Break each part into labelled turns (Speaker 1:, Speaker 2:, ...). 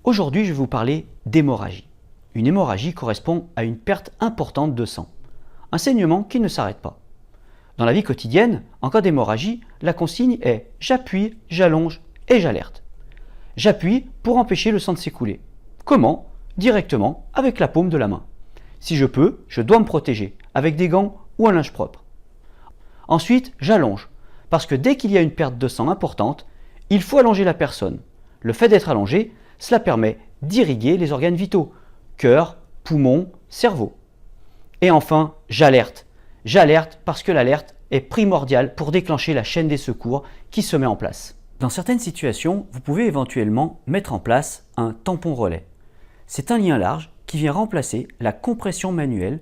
Speaker 1: Aujourd'hui, je vais vous parler d'hémorragie. Une hémorragie correspond à une perte importante de sang. Un saignement qui ne s'arrête pas. Dans la vie quotidienne, en cas d'hémorragie, la consigne est j'appuie, j'allonge et j'alerte. J'appuie pour empêcher le sang de s'écouler. Comment? Directement avec la paume de la main. Si je peux, je dois me protéger avec des gants ou un linge propre. Ensuite, j'allonge, parce que dès qu'il y a une perte de sang importante, il faut allonger la personne. Le fait d'être allongé, cela permet d'irriguer les organes vitaux, cœur, poumons, cerveau. Et enfin, j'alerte. J'alerte parce que l'alerte est primordiale pour déclencher la chaîne des secours qui se met en place. Dans certaines situations, vous pouvez éventuellement mettre en place un tampon relais. C'est un lien large qui vient remplacer la compression manuelle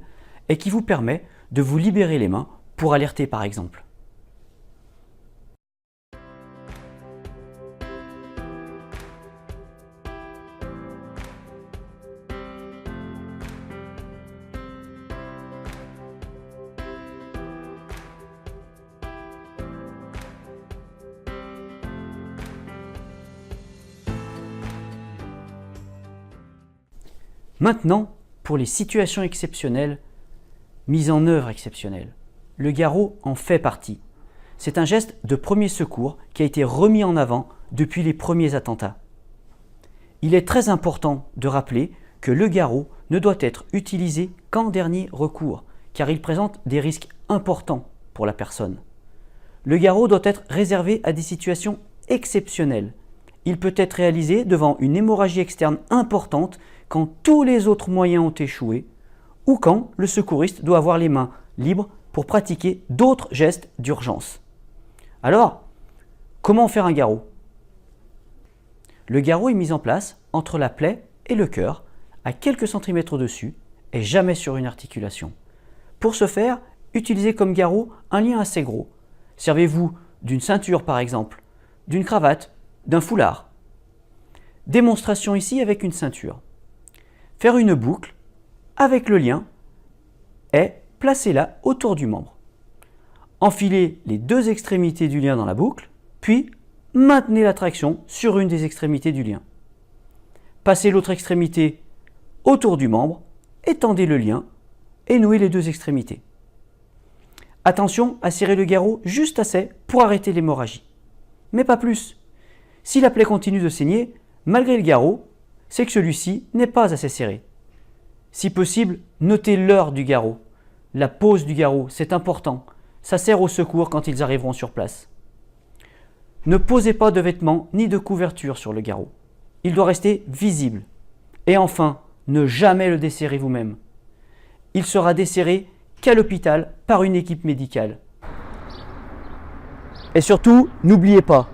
Speaker 1: et qui vous permet de vous libérer les mains pour alerter par exemple. Maintenant, pour les situations exceptionnelles, mise en œuvre exceptionnelle. Le garrot en fait partie. C'est un geste de premier secours qui a été remis en avant depuis les premiers attentats. Il est très important de rappeler que le garrot ne doit être utilisé qu'en dernier recours, car il présente des risques importants pour la personne. Le garrot doit être réservé à des situations exceptionnelles. Il peut être réalisé devant une hémorragie externe importante quand tous les autres moyens ont échoué ou quand le secouriste doit avoir les mains libres pour pratiquer d'autres gestes d'urgence. Alors, comment faire un garrot? Le garrot est mis en place entre la plaie et le cœur, à quelques centimètres au-dessus et jamais sur une articulation. Pour ce faire, utilisez comme garrot un lien assez gros. Servez-vous d'une ceinture par exemple, d'une cravate, d'un foulard. Démonstration ici avec une ceinture. Faire une boucle avec le lien et placez-la autour du membre. Enfilez les deux extrémités du lien dans la boucle, puis maintenez la traction sur une des extrémités du lien. Passez l'autre extrémité autour du membre, étendez le lien et nouez les deux extrémités. Attention à serrer le garrot juste assez pour arrêter l'hémorragie, mais pas plus. Si la plaie continue de saigner, malgré le garrot, c'est que celui-ci n'est pas assez serré. Si possible, notez l'heure du garrot. La pose du garrot, c'est important. Ça sert au secours quand ils arriveront sur place. Ne posez pas de vêtements ni de couverture sur le garrot. Il doit rester visible. Et enfin, ne jamais le desserrer vous-même. Il sera desserré qu'à l'hôpital par une équipe médicale. Et surtout, n'oubliez pas,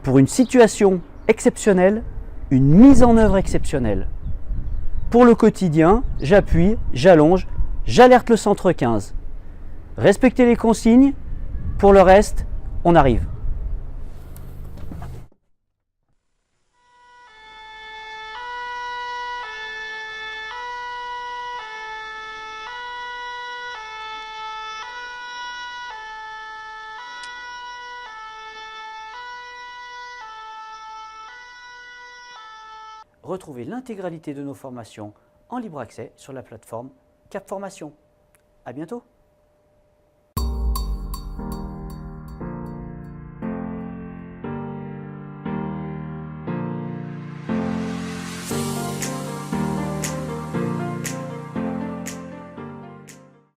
Speaker 1: pour une situation exceptionnelle, une mise en œuvre exceptionnelle. Pour le quotidien, j'appuie, j'allonge, j'alerte le centre 15. Respectez les consignes, pour le reste, on arrive. Retrouvez l'intégralité de nos formations en libre accès sur la plateforme Cap Formation. À bientôt!